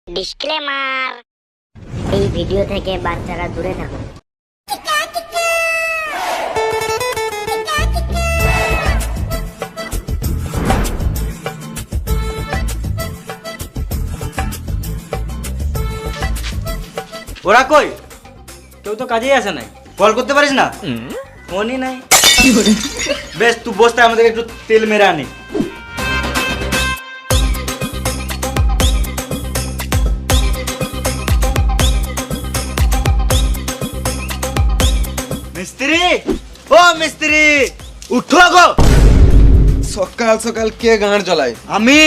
Disclaimer, এই video থেকে বাচ্চারা দূরে থাকুন। ওরা কই? কেউ তো কাজেই আসে নাই। কল করতে পারিস না? ফোনই নাই। বেশ, তুই বসতে, আমাদের একটু তেল মেরে আনি। মিস্ত্রি, ও মিস্ত্রি, উঠো গো। সকাল সকাল কে গাঁড় জ্বলায়? আমি।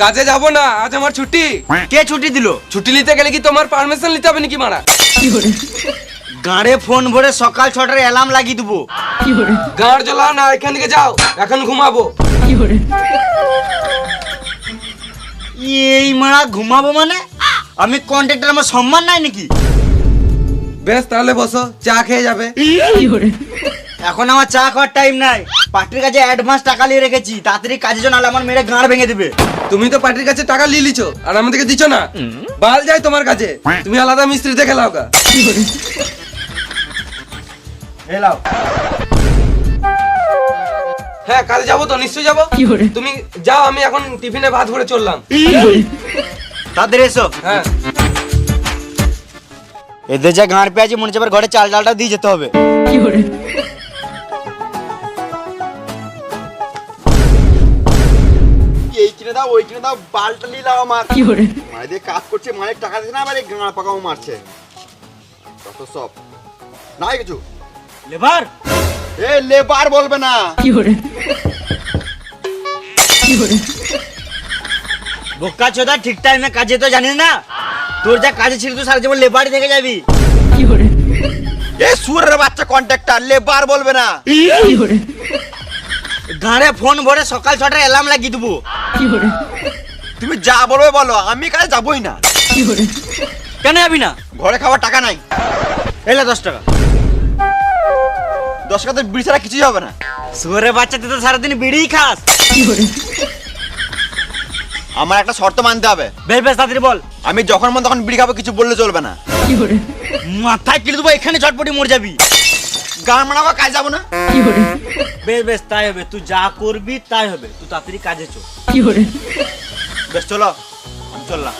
কাজে যাব না, আজ আমার ছুটি। কে ছুটি দিল? ছুটি নিতে গেলে কি তোমার পারমিশন নিতে হবে নাকি মারা? গাড়ে ফোন ভরে সকাল 6টার অ্যালার্ম লাগিয়ে দেবো। গাঁড় জ্বলাও না, এখান থেকে যাও, এখন ঘুমাবো। এই মারা ঘুমাবো মানে? আমি কন্ট্রাক্টর, আমার সম্মান নাই নাকি? বেশ, তাহলে বসো, চা খেয়ে যাবে। এখন আমার চা খাওয়ার টাইম নাই। পার্টির কাছে অ্যাডভান্স টাকা নিয়ে রেখেছি, তাড়াতাড়ি কাজের জন্য, নাহলে আমার মেরে গাঁড় ভেঙে দেবে। তুমি তো পার্টির কাছে টাকা নিয়ে লিছো আর আমাদেরকে দিচ্ছ না। বাল যাই তোমার কাছে, তুমি আলাদা মিস্ত্রি দেখে লাও গা। এলাও। হ্যাঁ, কাজে যাবো তো, নিশ্চয়ই যাবো। তুমি যাও, আমি এখন টিফিনে ভাত ভরে চললাম। তাদের এসো। হ্যাঁ, এদের যা গাঁড় পেয়েছে, মনে হচ্ছে আবার ঘরে চাল ডালটা দিয়ে যেতে হবে। এই কিনে দাও, ওই কিনে দাও, বালটা নিলাম আমার। মায়ের দিয়ে কাজ করছে, মায়ের টাকা দিচ্ছে না, আবার এই গাঁড় পাকাও মারছে। কত সব নাই কিছু। লেবার, এ লেবার বলবে না। বোকা চোদা, ঠিক টাইমে কাজে তো জানিস না। তোর যা কাজে ছিল, তুই সারা জীবন লেবারই থেকে যাবি। এ সুরের বাচ্চা কন্ট্রাক্টর, লেবার বলবে না। গাঁড়ে ফোন ভরে সকাল 6টার অ্যালার্ম লাগিয়ে দেবো। তুমি যা বলবে বলো, আমি কাজে যাবই না। কেন যাবি না? ঘরে খাওয়ার টাকা নাই। এলা 10 টাকা। 10 টাকা তো বিড়ি ছাড়া কিছুই হবে না। সুরে বাচ্চা, তুই তো সারাদিন বিড়িই খাস। আমার একটা শর্ত মানতে হবে। বেশ বেশ, তাড়াতাড়ি বল। আমি যখন মন তখন বিড়ি খাবো, কিছু বললে চলবে না। মাথায় কিলে দেবো, এখানে চটপটি মরে যাবি। গান মানাবো, কাজ যাবো না। বেশ বেশ, তাই হবে। তুই যা করবি তাই হবে। তুই তাড়াতাড়ি কাজে চল। বেশ, চলো, আমি চললাম।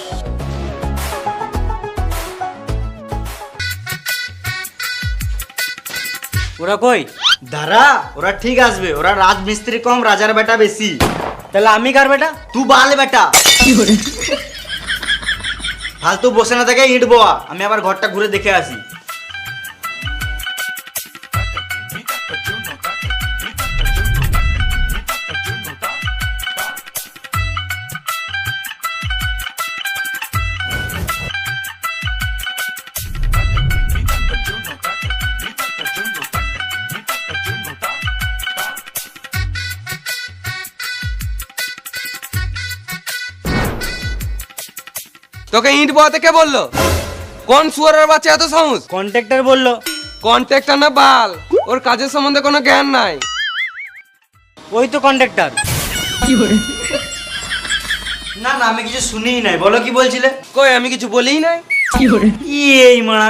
ওরা কই? দাঁড়া, ওরা ঠিক আসবে। ওরা রাজমিস্ত্রি কম, রাজার বেটা বেশি। তাহলে আমি কার বেটা? তুই বাল বেটা। ফালতু বসে না থেকে ইট বোয়া, আমি আবার ঘরটা ঘুরে দেখে আসি। তোকে ইট বোয়াতে কে বললো? কোন সুয়ারের বাচ্চা এত সাহস? কন্ট্রাক্টর বললো। কন্ট্রাক্টর না বাল, ওর কাজের সম্বন্ধে কোনো জ্ঞান নাই। ওই তো কন্ট্রাক্টর। না না, আমি কিছু শুনিই নাই। বলো কি বলছিলে? কই, আমি কিছু বলিই নাই। এই মারা,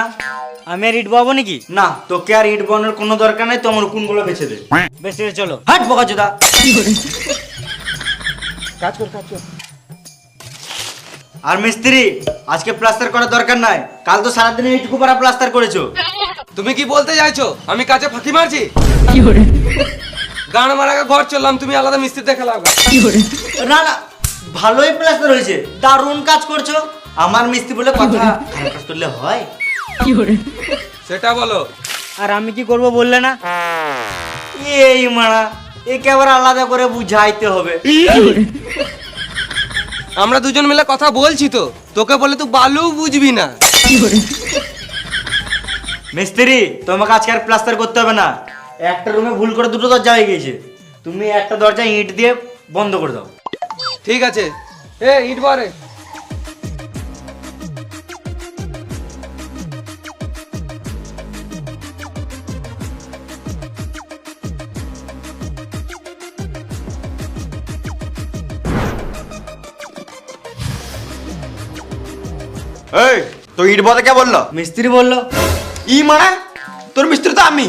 আমি আর ইট বাবো নাকি? না, তোকে আর ইট বানোর কোনো দরকার নাই। তোমার কোনগুলো বেছে দে। বেশ, ঠিক আছে, চলো। হাট বোকা চোদা। কাজ কর, কাজ কর। আর মিস্ত্রি, আজকে প্লাস্টার করার দরকার নাই। কাল তো সারাদিন এইটুকু পারা প্লাস্টার করেছো। তুমি কি বলতে চাইছো আমি কাজে ফাঁকি মারছি? গান মারাকে ঘর চললাম, তুমি আলাদা মিস্ত্রি দেখে লাও গা। না না, ভালোই প্লাস্টার হয়েছে, দারুণ কাজ করছো। আমার মিস্ত্রি বলে কথা, খারাপ কাজ করলে হয়? সেটা বলো। আর আমি কি করব বললে না? এই মারা, একে আবার আলাদা করে বুঝাইতে হবে। আমরা দুজন মিলে কথা বলছি তো, তোকে বলে তুই বালু বুঝবি না। মিস্ত্রি, তোমাকে আজকে আর প্লাস্টার করতে হবে না। একটা রুমে ভুল করে দুটো দরজা হয়ে গিয়েছে। তুমি একটা দরজা ইট দিয়ে বন্ধ করে দাও। ঠিক আছে। এ ইট বারে। এই তো ইট বলতে কে বললো? মিস্ত্রি বললো। ই মানে তোর মিস্ত্রি তো আমি।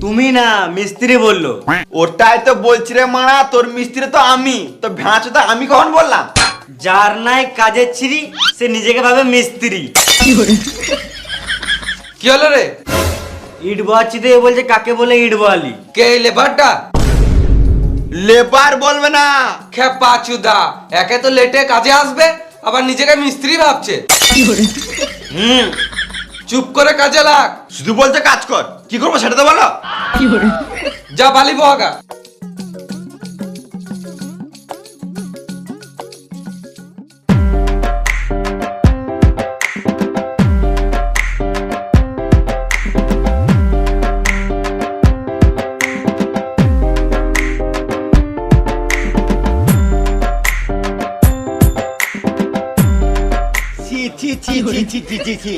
তুমি না, মিস্ত্রি বললো। ওটাই তো বলছি রে মানা, তোর মিস্ত্রি তো আমি, তো ভেড়াচো তো আমি কখন বললাম? যার নাই কাজের ছিরি সে নিজেকে ভাবে মিস্ত্রি। কি হলো রে? ইট বয়াচ্ছি তো এ বলছে কাকে বলে ইট বয়ালি। কে এই লেবারটা? লেবার বলবে না। খেপা চুদা, একে তো লেটে কাজে আসবে, আবার নিজেকে মিস্ত্রি ভাবছে। হুম, চুপ করে কাজে লাগ। শুধু বলছে কাজ কর, কি করবো সেটা তো বলো। যা বালি বহাগা। ছি ছি ছি ছি ছি ছি ছি ছি।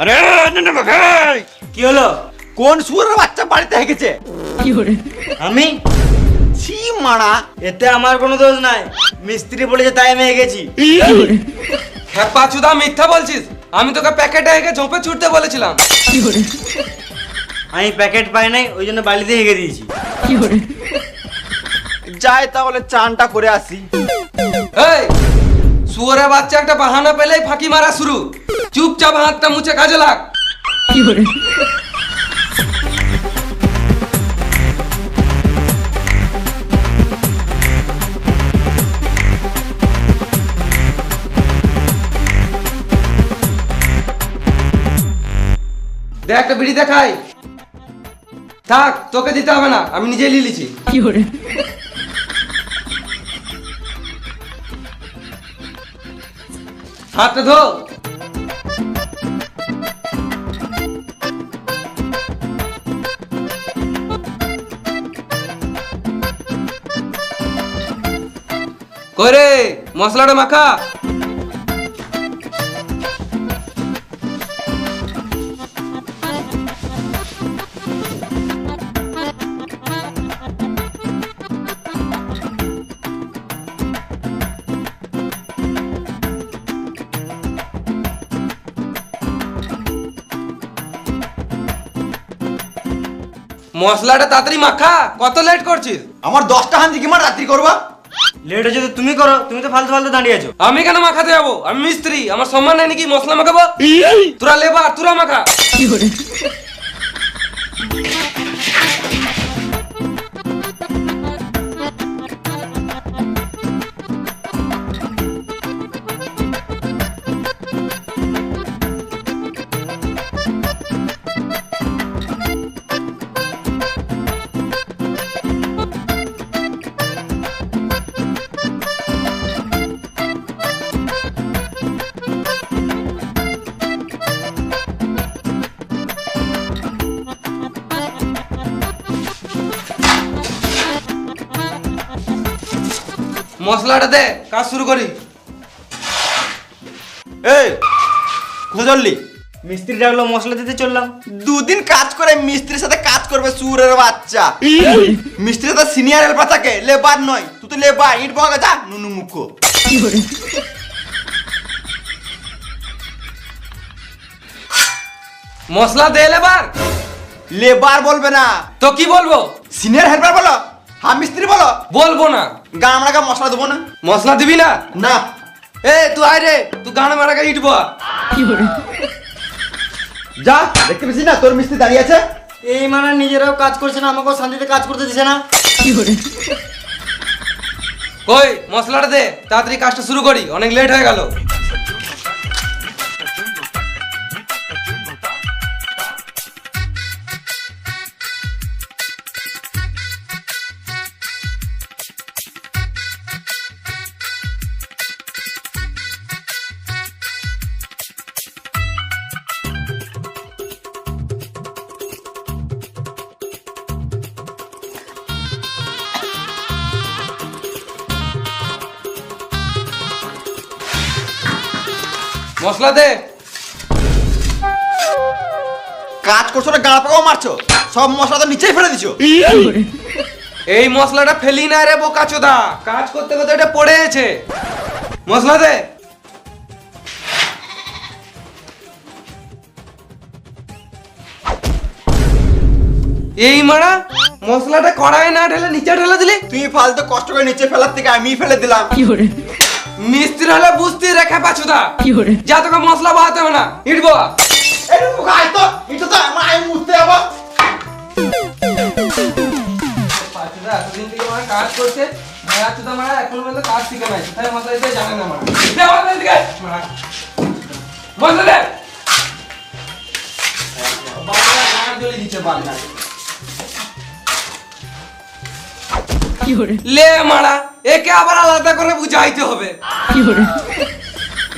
আরে না না ভাই, কি হলো? কোন শুয়োরের বাচ্চা বাড়িতে হেগেছে? আমি? ছি মারা, এতে আমার কোনো দোষ নাই, মিস্ত্রি বলেছে তাই আমি গেছি। খেপা চুদা, মিথ্যা বলছিস। আমি তোকে প্যাকেটে হেগে ঝোপে ছুটতে বলেছিলাম। আমি প্যাকেট পাই নাই, ওই জন্য বালিতে হেগে দিয়েছি। যাই তাহলে চানটা করে আসি। এই শুয়োরের বাচ্চা একটা বাহানা পেলেই ফাঁকি মারা শুরু। চুপচাপ হাতটা মুছে কাজে লাগ। দেখ একটা বিড়ি দেখাই। থাক, তোকে দিতে হবে না, আমি নিজেই লিলিছি। হাতটা ধো। করে মশলাটা মাখা। মশলাটা তাড়াতাড়ি মাখা, কত লেট করছিস? আমার 10টা হান্দি কি মার রাত্রি করবা? লেট হচ্ছে তো তুমি করো, তুমি তো ফালতু ফালতু দাঁড়িয়ে আছো। আমি কেন মাখাতে যাবো? আমি মিস্ত্রি, আমার সম্মান নেই নাকি মশলা মাখাবো? তোরা লেবার, তোরা মাখা। মশলাটা দে, কাজ শুরু করি। এই কোথায় চললি? মিস্ত্রি ডাকলো, মশলা দিতে চললাম। দুদিন কাজ করে মিস্ত্রির সাথে কাজ করবে সুরের বাচ্চা। মিস্ত্রি তো সিনিয়র হেল্পার থাকে, লেবার নয়। তুই তো লেবার, ইট বগা যা নুনু মুখ। মশলা দে লেবার। লেবার বলবে না, তো কি বলবো? সিনিয়র হেল্পার বলো। হ্যাঁ মিস্ত্রি বলো। বলবো না। গান আমরা মশলা দেবো না। মশলা দিবি না? না। এ তুই আয় রে, তুই গান মারা ইট বয়া। যা, দেখতে পেয়েছিস না তোর মিস্ত্রি দাঁড়িয়ে আছে? এই মানে নিজেরাও কাজ করছে না, আমাকেও শান্তিতে কাজ করতে দিছে না। কই মশলাটা দে, তাড়াতাড়ি কাজটা শুরু করি, অনেক লেট হয়ে গেল। মশলা দে। কাজ করছো না, গাঁড়া পাকাও মারছো, সব মশলা তো নিচেই ফেলে দিছো। এই মশলাটা ফেলি না রে বোকাচোদা, কাজ করতে করতে এটা পড়ে আছে। মশলা দে। এই মারা মশলাটা কড়াই না ঢেলে নিচে ঢেলে দিলি। তুই ফালতু কষ্ট করে নিচে ফেলার থেকে আমি ফেলে দিলাম। মিস্ত্রি হলে বুঝতে রেখে পাছুদা যা তোকে মশলা বাহাতে হবে না, ইট বাবা। এই গাই তো এটা তো আমার আই মুছতে যাবো। পাছুদা এতদিন থেকে আমার কাজ করছে, পাছুদা মারা এখন পর্যন্ত কাজ শিখে নাই, তাই মশলা দিতে জানে না মারা। দে মশলা দিকে মারা, মশলা দে। বাবা গানা জ্বলে দিচ্ছে বাবা। লে মারা, একে আবার আলাদা করে বুঝাইতে হবে।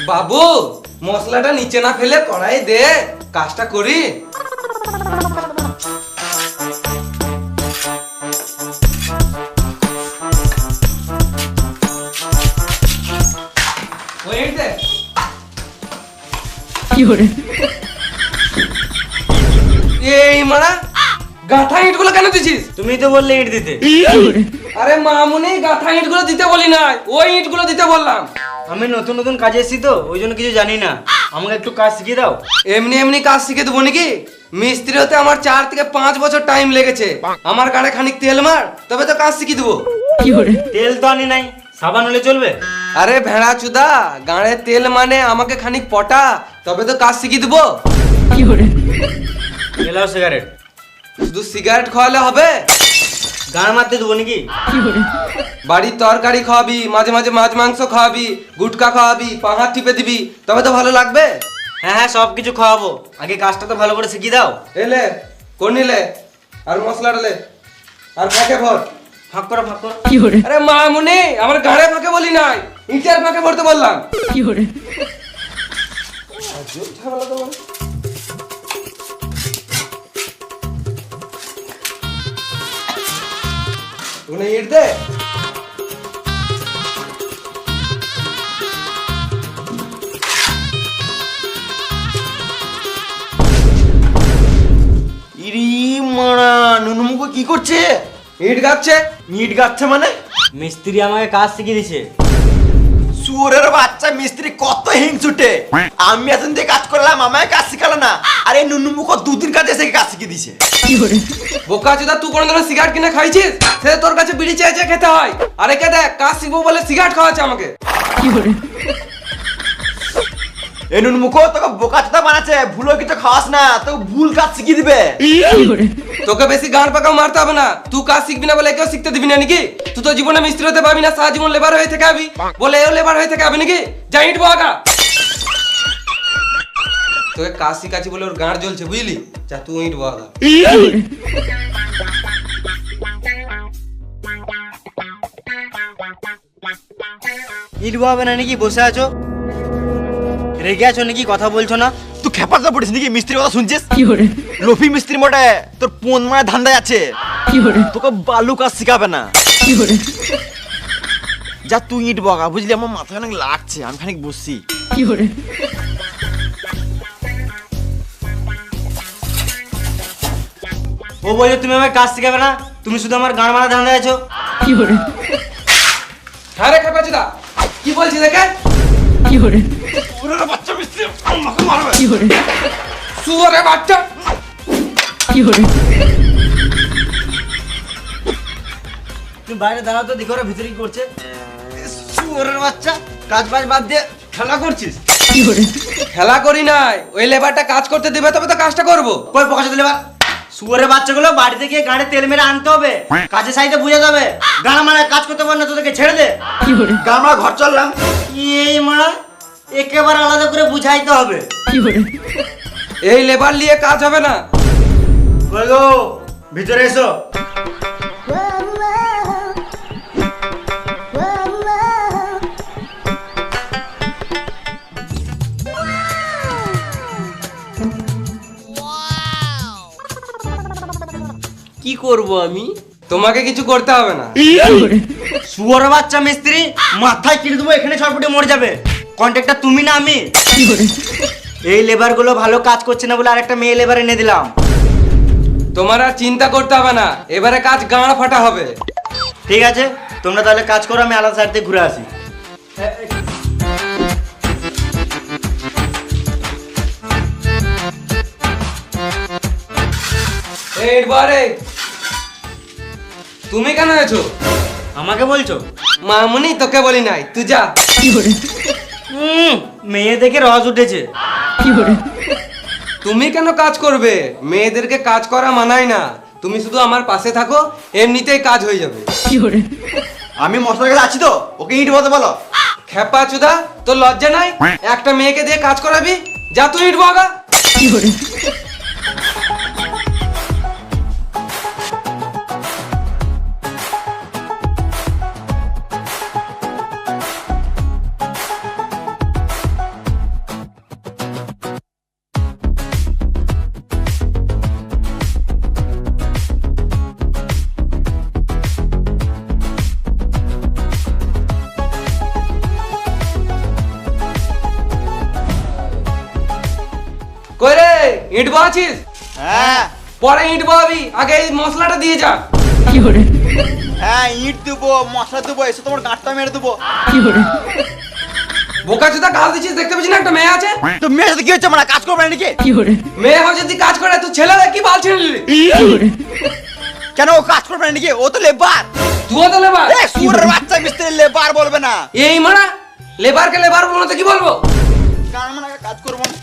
বাবু মশলাটা নিচে না ফেলে কড়াই দে, কাজটা করি। ওই দে। এই মারা গাঁথা ইটগুলো কেন দিছিস? তুমি তো বললে ইট দিতে। আরে মামুনি গাঁথা ইটগুলো দিতে বলি নাই, ওই ইটগুলো দিতে বললাম। আমি নতুন নতুন কাজে এসেছি তো ওই জন্য কিছু জানি না, আমাকে একটু কাজ শিখিয়ে দাও। এমনি এমনি কাজ শিখে দেবো নাকি? মিস্ত্রি হতে আমার 4 থেকে 5 বছর টাইম লেগেছে। আমার গাড়ে খানিক তেল মার, তবে তো কাজ শিখিয়ে দেবো। তেল তো আনি নাই, সাবান হলে চলবে? আরে ভেড়া চুদা, গাড়ে তেল মানে আমাকে খানিক পটা, তবে তো কাজ শিখিয়ে দেবো। Allow cigarette. শুধু সিগারেট খাওয়ালে হবে? গান মারতে দেবো নাকি? বাড়ির তরকারি খাওয়াবি, মাঝে মাঝে মাছ মাংস খাওয়াবি, গুটকা খাওয়াবি, পাহাড় টিপে দিবি, তবে তো ভালো লাগবে। হ্যাঁ হ্যাঁ সব কিছু খাওয়াবো, আগে কাজটা তো ভালো করে শিখিয়ে দাও। এলে কোন নিলে আর মশলাটা লে আর ফাঁকে ভর। ফাঁক করো ফাঁক করো। আরে মামুনি আমার গাড়ে ফাঁকে বলি নাই, ইটের ফাঁকে ভরতে বললাম। ওখানে ইট দে। ইরি মারা নুনুমুকো কি করছে? ইট গাচ্ছে। ইট গাচ্ছে মানে? মিস্ত্রি আমাকে কাজ শিখিয়ে দিছে। সুরের বাচ্চা মিস্ত্রি কত হিংসুটে। আমি এতদিন দিয়ে কাজ করলাম, আমায় কাজ শিখালো না, আর এই নুনুমুকো 2 দিন কাজে এসে কাজ শিখিয়ে দিছে। বোকা চোদা, তুই কোনদিন সিগারেট কিনে খাইছিস? সে তোর কাছে বিড়ি চেয়ে চেয়ে খেতে হয়। আরে কে দেখ কাজ শিখবো বলে সিগারেট খাওয়াচ্ছে আমাকে। এই নুনুমুকো তোকে বোকা চোদা বানাচ্ছে, ভুলো কিছু খাওয়াস না, তোকে ভুল কাজ শিখিয়ে দিবে। তোকে বেশি গান পাকাও মারতে হবে না, তুই কাজ শিখবি না বলে কেউ শিখতে দিবি না নাকি? তুই তো জীবনে মিস্ত্রি হতে পারবি না, সারা জীবন লেবার হয়ে থেকে আবি বলে এও লেবার হয়ে থেকে আবি নাকি? যা ইট বাগা। তোকে কাজ শিখাচ্ছি বলে ওর গাঁড় জ্বলছে বুঝলি? যা তুই ইট বাগা। ইট বাবে না নাকি? বসে আছো, রেগে আছো নাকি? কথা বলছো না? তুই খেপাতে পড়িস নাকি? মিস্ত্রির কথা শুনছিস? লফি মিস্ত্রি মোটে তোর 5 মাস ধান্দায় আছে, তোকে বালু কাজ শিখাবে না। যা তুই ইট বগা বুঝলি, আমার মাথা অনেক লাগছে, আমি খানিক বসছি। ও বলছে তুমি আমাকে কাজ শিখাবে না, তুমি শুধু আমার গান মারা ধান্দায় আছো। হ্যাঁ রে খেপা চোদা, কি বলছিস দেখে? সুরের বাচ্চা মিস্ত্রি আমাকে মারবে। শুয়োরের বাচ্চা। তুমি বাইরে দাঁড়াও তো, দেখো ওরা ভিতরে কি করছে। শুয়োরের বাচ্চা, কাজ বাজ বাদ দিয়ে খেলা করছিস? খেলা করি নাই, ওই লেবারটা কাজ করতে দিবে তবে তো কাজটা করবো। কই পকাশে দিলে বা? শুয়োরের বাচ্চাগুলো বাড়িতে গিয়ে গাড়ি তেল মেরে আনতে হবে, কাজের সাইডে বুঝে যাবে। গান মারা কাজ করতে পার না, তোদেরকে ছেড়ে দে। গান মারা ঘর চললাম। এই মারা একেবারে আলাদা করে বুঝাইতে হবে। এই লেবার নিয়ে কাজ হবে না। কই গো, ভিতরে এসো। কি করব আমি? তোমাকে কিছু করতে হবে না। শুয়োরের বাচ্চা মিস্ত্রি, মাথায় কিনে দেবো, এখানে ছটফটে মরে যাবে। কন্ট্রাক্টর তুমি না আমি। এই লেবার গুলো ভালো কাজ করছে না বলে আরেকটা মেয়ে লেবার এনে দিলাম। তোমার আর চিন্তা করতে হবে না, এবারে কাজ গাঁড় ফাটা হবে। ঠিক আছে, তোমরা তাহলে কাজ করো, আমি আলাদা সাইড থেকে ঘুরে আসি। এইবারে তুমি কেন এসো? আমাকে বলছো? মামুনি তোকে বলি নাই, তুই যা। মেয়ে দেখে রস উঠেছে। তুমি কেন কাজ করবে? মেয়েদেরকে কাজ করা মানায় না। তুমি শুধু আমার পাশে থাকো, এমনিতেই কাজ হয়ে যাবে। আমি মশলার কাছে আছি তো, ওকে ইট বলতে বলো। খেপা চুদা, তোর লজ্জা নাই? একটা মেয়েকে দিয়ে কাজ করাবি? যা তুই ইট বাগা। কই রে, ইট বাছিস? হ্যাঁ পরে ইট বাবি, আগে এই মশলাটা দিয়ে যা। হ্যাঁ, ইট দেবো, মশলা দেবো, এসে তোমার গাঁটটা মেরে দেবো। বোকা চুদা গাল দিছিস, দেখতে পাচ্ছিস না একটা মেয়ে আছে? তো মেয়ের সাথে কি হচ্ছে, মানে কাজ করবে না নাকি? মেয়ে হয়ে যদি কাজ করে, তুই ছেলেরা কি বাল ছেড়ে নিলি? কেন ও কাজ করবে না নাকি? ও তো লেবার। তুইও তো লেবার। সুরের বাচ্চা মিস্ত্রি লেবার বলবে না। এই মারা লেবারকে লেবার বলবো না তো কি বলবো? কার মানে কাজ করবো না।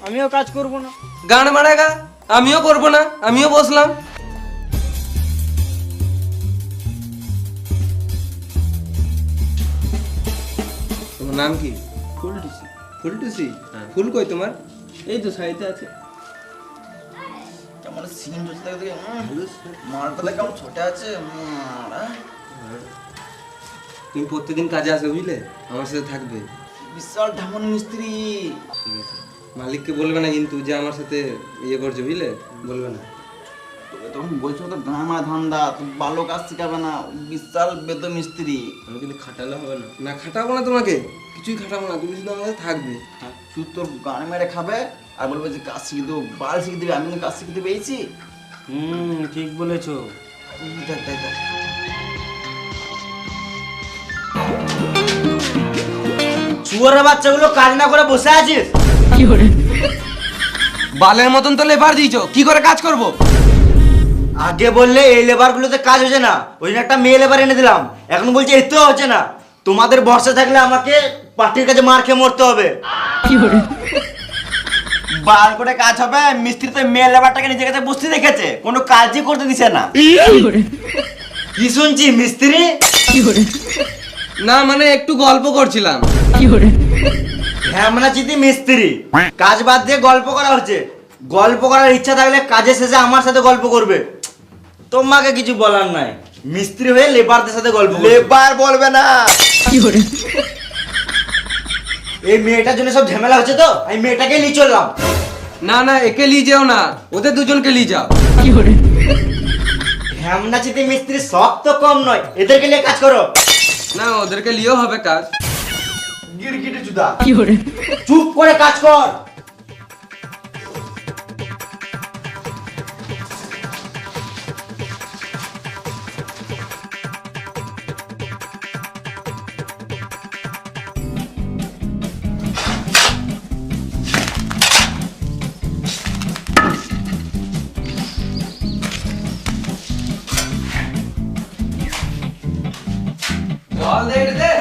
আমিও কাজ করব না। গান মারাগা, আমিও করবো না, আমিও বসলাম। তোমার নাম কি? ফুলটুসি। ফুলটুসি? ফুল কই তোমার? এই তো সাইডে আছে। কেমন সিন হচ্ছে দেখে মারটা কেমন ছোট আছে মারা। তুমি প্রত্যেকদিন কাজে আসবে বুঝলে, আমার সাথে থাকবে। বিশাল ঢামন মিস্ত্রি। ঠিক আছে, মালিককে বলবে না কিন্তু যে আমার সাথে ইয়ে করছে বুঝলে, বলবে না। তোকে তখন বলছো তো গামা ধান্দা, তো ভালো কাজ শিখাবে না। বিশাল বেদ মিস্ত্রি। আমি কিন্তু খাটালে হবে না। না খাটাবো না তোমাকে, কিছুই খাটাবো না, তুমি শুধু আমার সাথে থাকবে। শুধু তোর গান মেরে খাবে আর বলবে যে কাজ শিখে দেবো, বাল শিখে দেবে। আমি কিন্তু কাজ শিখতে পেয়েছি। ঠিক বলেছো। দেখ দেখ দেখ। শুয়োরের বাচ্চাগুলো কাজ না করে বসে আছিস? বালের মতন তো লেবার দিয়েছো, কি করে কাজ করব? আগে বললে এই লেবার গুলোতে কাজ হচ্ছে না, ওই জন্য একটা মেয়ে লেবার এনে দিলাম। এখন বলছে এতেও হচ্ছে না। তোমাদের বর্ষা থাকলে আমাকে পার্টির কাছে মার খেয়ে মরতে হবে। বাল করে কাজ হবে। মিস্ত্রি তো মেয়ে লেবারটাকে নিজের কাছে বসতে রেখেছে, কোনো কাজই করতে দিছে না। কি শুনছি মিস্ত্রি? না মানে একটু গল্প করছিলাম। হ্যামনা চিতি মিস্ত্রি, কাজ বাদ দিয়ে গল্প করা হচ্ছে। গল্প করার ইচ্ছা থাকলে কাজের শেষে আমার সাথে গল্প করবে। তোমাকে কিছু বলার নাই, মিস্ত্রি হয়ে লেবারদের সাথে গল্প করবে। লেবার বলবে না। এই মেয়েটার জন্য সব ঝামেলা হচ্ছে তো, আমি মেয়েটাকে নিয়ে চললাম। না না, একে নিয়ে যেও না, ওদের দুজনকে নিয়ে যাও। হ্যামনা চিতি মিস্ত্রি সব তো কম নয়, এদেরকে নিয়ে কাজ করো। না ওদেরকে নিয়েও হবে কাজ। গিরগিটি চুদা। চুপ করে কাজ কর। জল দে দে।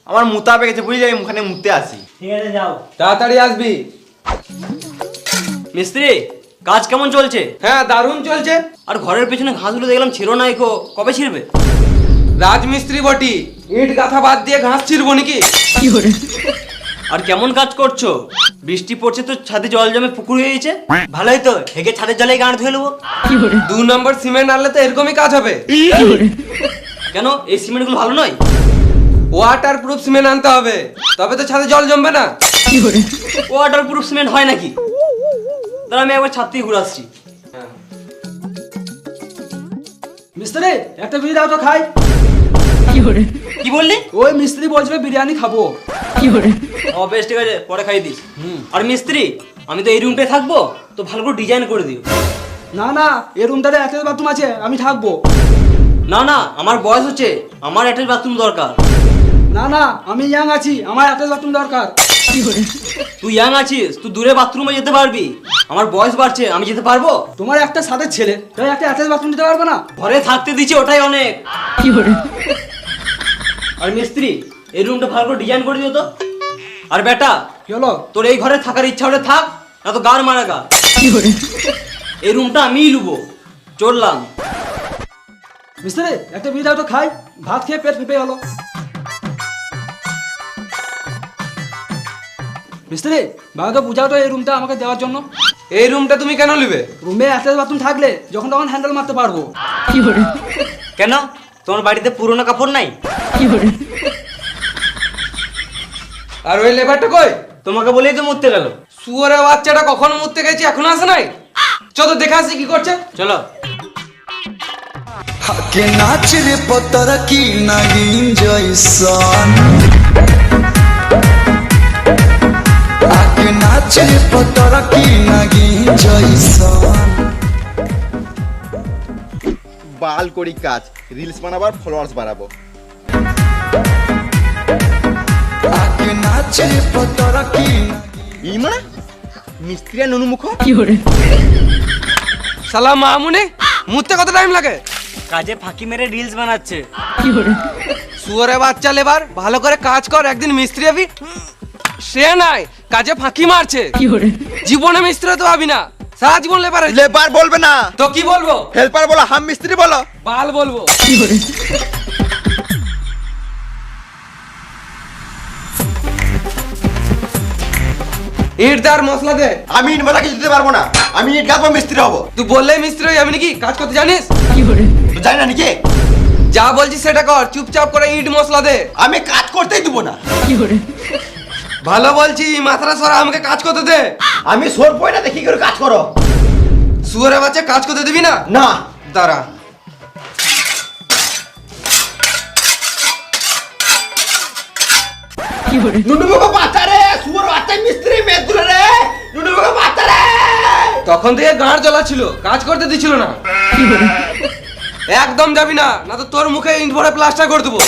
আমার মুতা পেয়ে বুঝলি, আমি ওখানে মুতে আসি। ঠিক আছে যাও। তাড়াতাড়ি আসবি। মিস্ত্রি কাজ কেমন চলছে? হ্যাঁ দারুণ চলছে। আর ঘরের পেছনে ঘাসগুলো দেখলাম ছিল না, এখো কবে ছিড়বে? রাজমিস্ত্রি বটি, ইট গাথা বাদ দিয়ে ঘাস ছিড়বো নাকি? আর কেমন কাজ করছো? বৃষ্টি পড়ছে তো ছাদে জল জমে পুকুর হয়ে গেছে। ভালোই তো, হেগে ছাদের জলেই গান ধুয়ে নেবো। 2 নম্বর সিমেন্ট আনলে তো এরকমই কাজ হবে। কেন এই সিমেন্টগুলো ভালো নয়? ওয়াটার প্রুফ সিমেন্ট আনতে হবে, তবে তো ছাদে জল জমবে না। ওয়াটার প্রুফ সিমেন্ট হয় নাকি? তাহলে আমি একবার ছাদ থেকে ঘুরে আসছি। মিস্ত্রি একটা বিড়ি দাও তো খাই। কি বললি? ওই মিস্ত্রি বলছিল বিরিয়ানি খাবো। ও বেশ ঠিক আছে, পরে খাই দিস। আর মিস্ত্রি আমি তো এই রুমটায় থাকবো, তো ভালো করে ডিজাইন করে দিও। না না, এই রুমটাতে অ্যাটাচ বাথরুম আছে, আমি থাকবো। না না, আমার বয়স হচ্ছে, আমার অ্যাটাচ বাথরুম দরকার। না না, আমি ইয়াং আছি, আমার অ্যাটাচ বাথরুম দরকার। তুই ইয়াং আছিস, তুই দূরে বাথরুমে যেতে পারবি, আমার বয়স বাড়ছে, আমি যেতে পারবো? তোমার একটা সাথে ছেলে, তাই একটা অ্যাটাচ বাথরুম দিতে পারবে না? ঘরে থাকতে দিচ্ছি, ওটাই অনেক। আর মিস্ত্রি, এই রুমটা ভালো করে ডিজাইন করে দিও তো। আর বেটা, কি হলো? তোর এই ঘরে থাকার ইচ্ছা হলে থাক, না তো গার মারা গা। এই রুমটা আমিই লুবো, চললাম। মিস্ত্রি, একটা বিয়ে দাও তো খাই, ভাত খেয়ে পেট ফেপে গেল। মিস্ত্রি, বাবাকে বুঝাও তো এই রুমটা আমাকে দেওয়ার জন্য। এই রুমটা তুমি কেন নিবে? রুমে অ্যাটাচ বাথরুম থাকলে যখন তখন হ্যান্ডেল মারতে পারবো। কেন, তোমার বাড়িতে পুরোনো কাপড় নাই? আর ওই লেবারটা কই? তোমাকে বলেই তো মরতে গেল। শুয়োরের বাচ্চাটা কখন মরতে গেছে, এখনো আসে নাই? চলো দেখে আসি কি করছে। চলো। হাকে নাচ রে পতর কি নাগিন জয়সন, হাকে নাচ রে পতর কি নাগিন জয়সন। বাল করি কাজ, রিলস বানাবার ফলোয়ার্স বাড়াবো। হাকে নাচ রে পতর কি এই মানে মিস্ত্রি আর ননুমুখ। শালা মামুনি, মুততে কত টাইম লাগে? কাজে ফাঁকি মেরে রিলস বানাচ্ছে। শুয়োরের বাচ্চা লেবার, ভালো করে কাজ কর, একদিন মিস্ত্রি হবি। সে নাই, কাজে ফাঁকি মারছে। জীবনে মিস্ত্রি তো ভাবি না, সারা জীবন লেবার। লেবার বলবে না তো কি বলবো? হেল্পার বলো, হাম মিস্ত্রি বলো। বাল বলবো। ইট দার মশলা দে। আমি ইট বালা কিছু দিতে পারবো না, আমি ইট গাঁথবো, মিস্ত্রি হবো। তুই বললে মিস্ত্রি হয়ে যাবি নাকি? কাজ করতে জানিস? তো জানি না নাকি? যা বলছিস সেটা কর, চুপচাপ করে ইট মশলা দে। আমি কাজ করতেই দেবো না। ভালো বলছি, মাথাটা সরা, আমাকে কাজ করতে দে। আমি সোর পয় না, দেখি করে কাজ করো। শুয়োরের বাচ্চা কাজ করতে দিবি না? না। দাঁড়া। নুনুমুখ বাচ্চা রে, সুর বাচ্চা মিস্ত্রি মেদুরে রে, নুনুমুখ বাচ্চা রে। তখন থেকে গাঁড় জ্বলা ছিল, কাজ করতে দিছিল না। একদম যাবি না, না তো তোর মুখে ইট ভরে প্লাস্টার করে দেবো।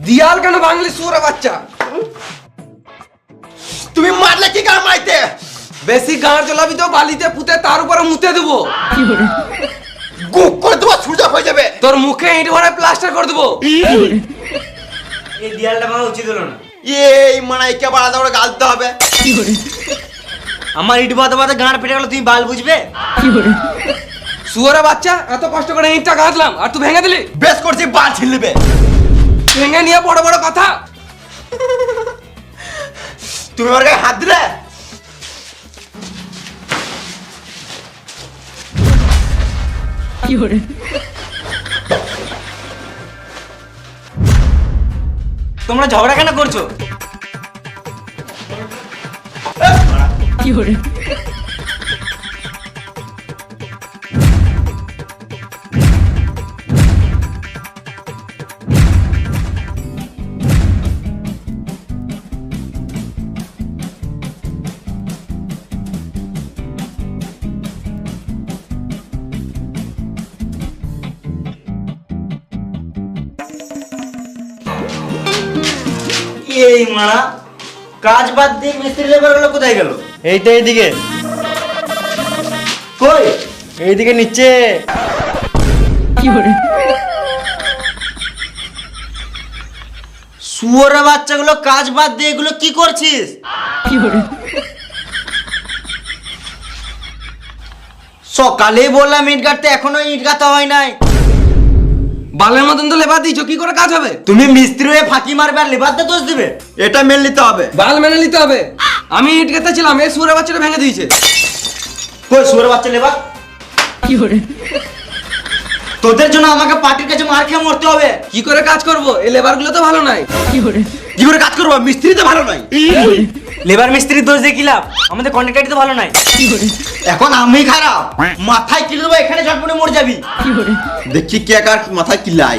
দিয়াল কেন বাংলি শুয়োরের বাচ্চা? তুমি মারলে কি কার মাইতে? বেশি গাঁড় জ্বলাবি তো বালিতে পুঁতে তার উপরে মুতে দেবো। গুক করে দেবো, সূর্য হয়ে যাবে। তোর মুখে ইট ভরে প্লাস্টার করে দেবো। এই দেয়ালটা ভাঙা উচিত হলো না। এই মানাইকে বাড়াতে করে গালতে হবে। আমার ইট বাদে বাদে গাঁড় ফেটে গেল, তুমি বাল বুঝবে? শুয়োরের বাচ্চা, এত কষ্ট করে ইটটা গাঁথলাম আর তুই ভেঙে দিলি। বেশ করছি, বাল ছিলবে। ভেঙে নিয়ে বড় বড় কথা। তুমি আমার গায়ে হাত দিলে। তোমরা ঝগড়া কেন করছো? এই মারা, কাজ বাদ দিয়ে মিস্ত্রি লেবার গুলো কোথায় গেল? এইটা এইদিকে। কই? এইদিকে নিচে। শুয়োরের বাচ্চাগুলো কাজ বাদ দিয়ে এগুলো কি করছিস? সকালেই বললাম ইট গাঁথতে, এখনো ইট গাঁথা হয় নাই। বালের মতন তো লেবার দিয়েছো, কি করে কাজ হবে? তুমি মিস্ত্রি হয়ে ফাঁকি মারবে আর লেবারদের দোষ দিবে? এটা মেনে নিতে হবে। বাল মেনে নিতে হবে। আমি ইট গেঁথেছিলাম, এই শুয়োরের বাচ্চাটা ভেঙে দিয়েছে। কই শুয়োরের বাচ্চা লেবার? তোদের জন্য আমাকে পার্টির কাছে মার খেয়ে মরতে হবে। কি করে কাজ করব? এই লেবার গুলো তো ভালো নাই। কি করে কাজ করবো? মিস্ত্রি তো ভালো নাই। লেবার মিস্ত্রির দোষ দিয়ে কি লাভ? আমাদের কন্ট্রাক্টরই তো ভালো নাই। এখন আমি খারাপ, মাথায় কিল দেবো, এখানে ঝটপটে মরে যাবি। দেখছি কে কার মাথায় কিলাই।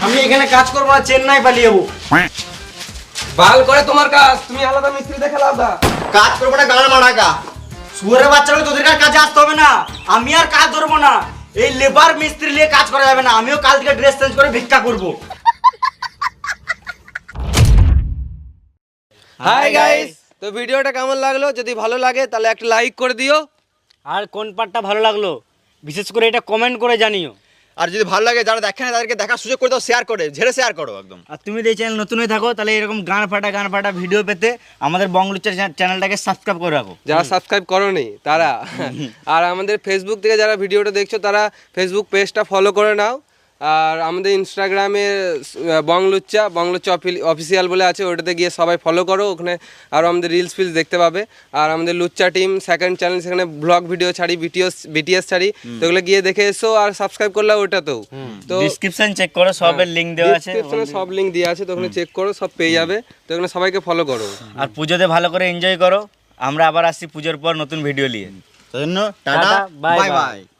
আমি এখানে কাজ করবো না, চেন্নাই পালিয়ে যাবো। বাল করে তোমার কাজ, তুমি আলাদা মিস্ত্রি দেখে লাভ না। কাজ করবো না, গান মারাকা। শুয়োরের বাচ্চাগুলো তোদের আর কাজে আসতে হবে না, আমি আর কাজ ধরবো না। এই লেবার মিস্ত্রি নিয়ে কাজ করা যাবে না, আমিও কাল থেকে ড্রেস চেঞ্জ করে ভিক্ষা করবো। হাই গাইস, তো ভিডিওটা কেমন লাগলো? যদি ভালো লাগে তাহলে একটা লাইক করে দিও। আর কোন পার্টটা ভালো লাগলো বিশেষ করে এটা কমেন্ট করে জানিও। আর যদি ভালো লাগে যারা দেখে না তাদেরকে দেখার সুযোগ করে দাও, শেয়ার করে, ঝেড়ে শেয়ার করো একদম। আর তুমি যদি এই চ্যানেল নতুন হয়ে থাকো তাহলে এরকম গান ফাটা ভিডিও পেতে আমাদের বংলুচ্চার চ্যানেলটাকে সাবস্ক্রাইব করে রাখো। যারা সাবস্ক্রাইব করোনি তারা, আর আমাদের ফেসবুক থেকে যারা ভিডিওটা দেখছো তারা ফেসবুক পেজটা ফলো করে নাও। আর আমাদের ইনস্টাগ্রামে বংলুচ্চা অফিসিয়াল বলে আছে, ওটাতে গিয়ে সবাই ফলো করো। ওখানে আরও আমাদের রিলস ফিলস দেখতে পাবে। আর আমাদের লুচ্চা টিম সেকেন্ড চ্যানেল, সেখানে ব্লগ ভিডিও ছাড়ি, বিটিএস ছাড়ি, তো ওগুলো গিয়ে দেখে এসো। আর সাবস্ক্রাইব করলে ওটাতেও তো ডেসক্রিপশন চেক করো, সবের লিংক দেওয়া আছে, ডেসক্রিপশনে সব লিংক দেওয়া আছে, তো ওখানে চেক করো, সব পেয়ে যাবে। তো ওখানে সবাইকে ফলো করো। আর পুজোতে ভালো করে এনজয় করো। আমরা আবার আসছি পুজোর পর নতুন ভিডিও নিয়ে। তাই জন্য tata, tata, bye bye bye. By.